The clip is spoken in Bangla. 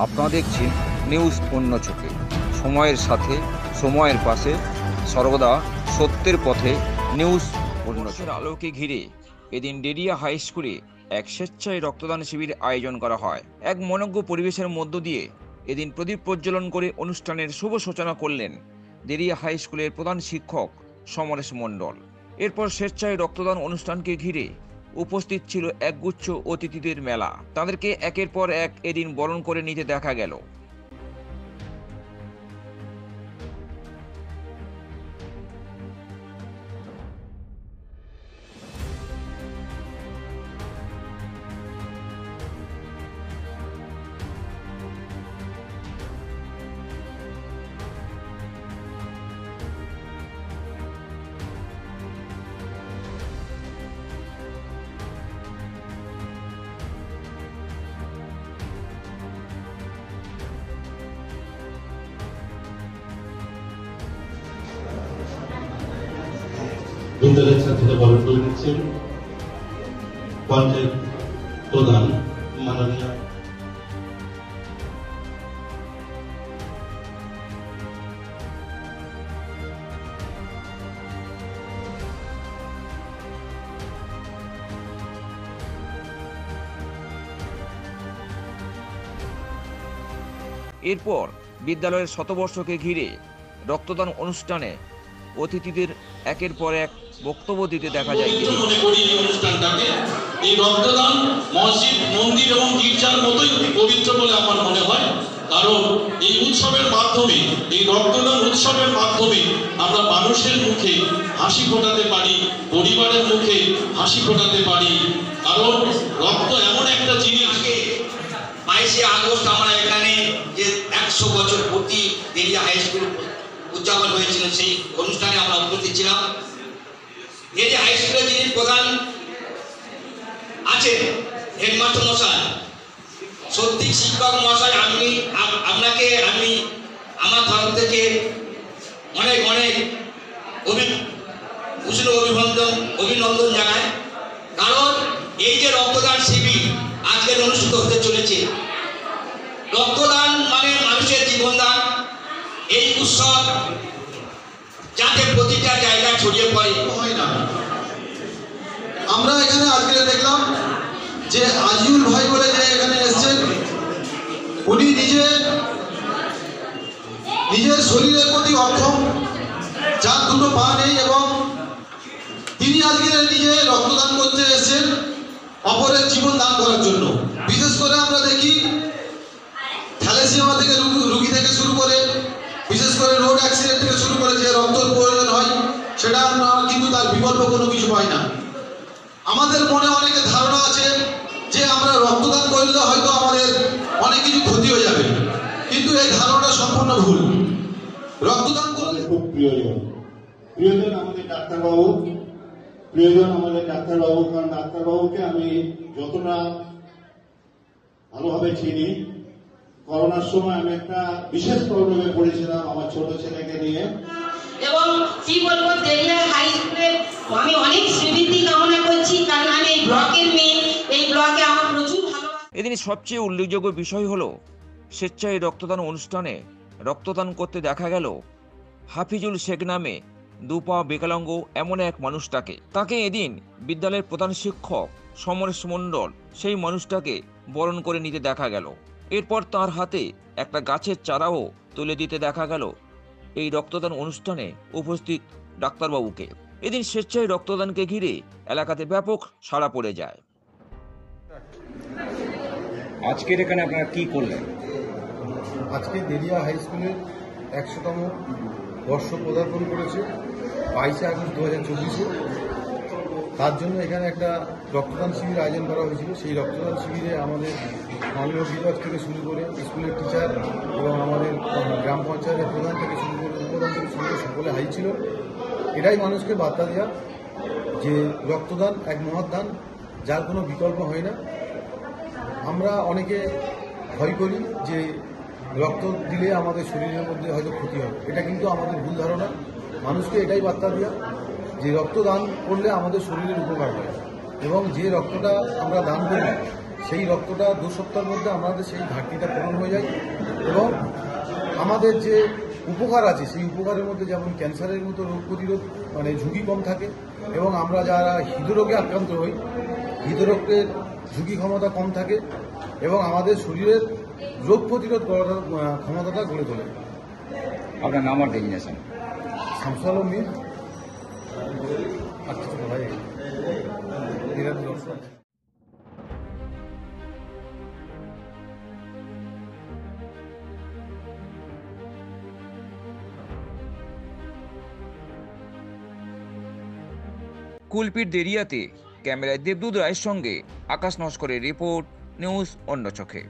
আপনারা দেখছেন নিউজ অন্য চোখে, সময়ের সাথে সময়ের পাশে, সর্বদা সত্যের পথে নিউজ অন্য চোখের আলোকে ঘিরে এদিন ডেরিয়া হাই স্কুলে এক স্বেচ্ছায় রক্তদান শিবির আয়োজন করা হয়। এক মনোজ্ঞ পরিবেশের মধ্য দিয়ে এদিন প্রদীপ প্রজ্বলন করে অনুষ্ঠানের শুভ সূচনা করলেন ডেরিয়া হাই স্কুলের প্রধান শিক্ষক সমরেশ মণ্ডল। এরপর স্বেচ্ছায় রক্তদান অনুষ্ঠানকে ঘিরে উপস্থিত ছিল একগুচ্ছ অতিথিদের মেলা। তাদেরকে একের পর এক এদিন বরণ করে নিতে দেখা গেল। বিদ্যালয়ের ছাত্রীরা বরণ করে নিচ্ছেন পঞ্চায়েত প্রধান মাননীয় এরপর বিদ্যালয়ের শতবর্ষকে ঘিরে রক্তদান অনুষ্ঠানে অতিথিদের একের পর এক বক্তব্য দিতে দেখা যায়। মনে করি এই অনুষ্ঠানটাকে, এই রক্তদান মসজিদ, মন্দির এবং গির্জার মতোই পবিত্র বলে আমার মনে হয়। কারণ এই উৎসবের মাধ্যমে, এই রক্তদান উৎসবের মাধ্যমে আমরা মানুষের মুখে হাসি ফোটাতে পারি, পরিবারের মুখে হাসি ফোটাতে পারি। কারণ রক্ত এমন একটা জিনিস। 22শে আগস্ট আমরা এখানে যে 100 বছর পূর্তি ডেরিয়া হাই স্কুল উদযাপন হয়েছিল, সেই অনুষ্ঠানে আমরা উপস্থিত ছিলাম। ডেরিয়া হাই স্কুলের যিনি প্রধান আছেন হেডমাস্টার মশাই, সত্যি শিক্ষক মশাই, আপনাকে আমি আমার তরফ থেকে অনেক অনেক অভিনন্দন জানাই। কারণ এই যে রক্তদান শিবির আজকের অনুষ্ঠিত হতে চলেছে, রক্তদান মানে মানুষের জীবনদান। এই উৎসব যাতে প্রতিটা জায়গায় ছড়িয়ে পড়ে হয় না। আমরা এখানে আজকে দেখলাম যে আজিউল ভাই বলে যে এখানে এসেছেন, উনি নিজের শরীরের প্রতি অক্ষম, যার দুটো পা নেই, এবং তিনি আজকে নিজে রক্তদান করতে এসেছেন অপরের জীবন দান করার জন্য। বিশেষ করে আমরা দেখি থ্যালাসেমিয়া থেকে রুগী থেকে শুরু করে, বিশেষ করে রোড অ্যাক্সিডেন্ট থেকে শুরু করে যে রক্তের প্রয়োজন হয়, সেটা আমরা কিন্তু তার বিকল্প কোনো কিছু পাই না। আমাদের মনে অনেকের ধারণা আছে যে আমরা রক্তদান করলে হয়তো আমাদের অনেক কিছু ক্ষতি হয়ে যাবে, কিন্তু এই ধারণাটা সম্পূর্ণ ভুল। রক্তদান করলে খুব প্রিয়জন আমাদের ডাক্তারবাবু, কারণ ডাক্তারবাবুকে আমি যতটা ভালোভাবে চিনি, করোনার সময় আমি একটা বিশেষ প্রবলেমে পড়েছিলাম আমার ছোট ছেলেকে নিয়ে। এবং কি বলবো, ডেরিয়া হাই স্কুলে আমি অনেক স্মৃতি কামনা করছি, কারণ আমি এই ব্লকের মেয়ে, এই ব্লকে আমার প্রচুর ভালোবাসা। এদিন সবচেয়ে উল্লেখযোগ্য বিষয় হলো স্বেচ্ছায় রক্তদান অনুষ্ঠানে রক্তদান করতে দেখা গেল হাফিজুল শেখ নামে দুপা বিকলাঙ্গ এমন এক মানুষটাকে। তাকে এদিন বিদ্যালয়ের প্রধান শিক্ষক সমরেশ মণ্ডল সেই মানুষটাকে বরণ করে নিতে দেখা গেল। এরপর তার হাতে একটা গাছের চারাও তুলে দিতে দেখা গেল এই রক্তদান অনুষ্ঠানে উপস্থিত ডাক্তারবাবুকে। এদিন স্বেচ্ছায় রক্তদানকে ঘিরে এলাকাতে ব্যাপক সাড়া পড়ে যায়। আজকের এখানে আপনারা কি করলেন? আজকে ডেরিয়া হাই স্কুলের 100তম বর্ষ পদার্পণ করেছে 22শে আগস্ট 2024-এ। তার জন্য এখানে একটা রক্তদান শিবির আয়োজন করা হয়েছিল। সেই রক্তদান শিবিরে আমাদের মাননীয় বিভাগ থেকে শুরু করে স্কুলের টিচার এবং আমাদের গ্রাম পঞ্চায়েতের প্রধান থেকে শুরু করে উপপ্রধান থেকে শুরু করে সকলে হাজির ছিল। এটাই মানুষকে বার্তা দেওয়া যে রক্তদান এক মহৎ দান, যার কোনো বিকল্প হয় না। আমরা অনেকে ভয় করি যে রক্ত দিলে আমাদের শরীরের মধ্যে হয়তো ক্ষতি হবে, এটা কিন্তু আমাদের ভুল ধারণা। মানুষকে এটাই বার্তা দেওয়া যে রক্তদান করলে আমাদের শরীরের উপকার হয়, এবং যে রক্তটা আমরা দান করি সেই রক্তটা 2 সপ্তাহের মধ্যে আমাদের সেই ঘাটতিটা পূরণ হয়ে যায় এবং আমাদের যে উপকার আছে সেই উপকারের মধ্যে যেমন ক্যান্সারের মতো রোগ প্রতিরোধ মানে ঝুঁকি কম থাকে এবং আমরা যারা হৃদরোগে আক্রান্ত হই হৃদরোগের ঝুঁকি ক্ষমতা কম থাকে এবং আমাদের শরীরের রোগ প্রতিরোধ করার ক্ষমতাটা গড়ে তোলে। আপনার নাম আর ডেজিনেশন? শামসুল আলম মীর। আর কিছু বলা যায় কুলপির দেরিয়াতে ক্যামেরায় দেবদূত রায়ের সঙ্গে আকাশ নস্করের রিপোর্ট, নিউজ অন্য চোখে।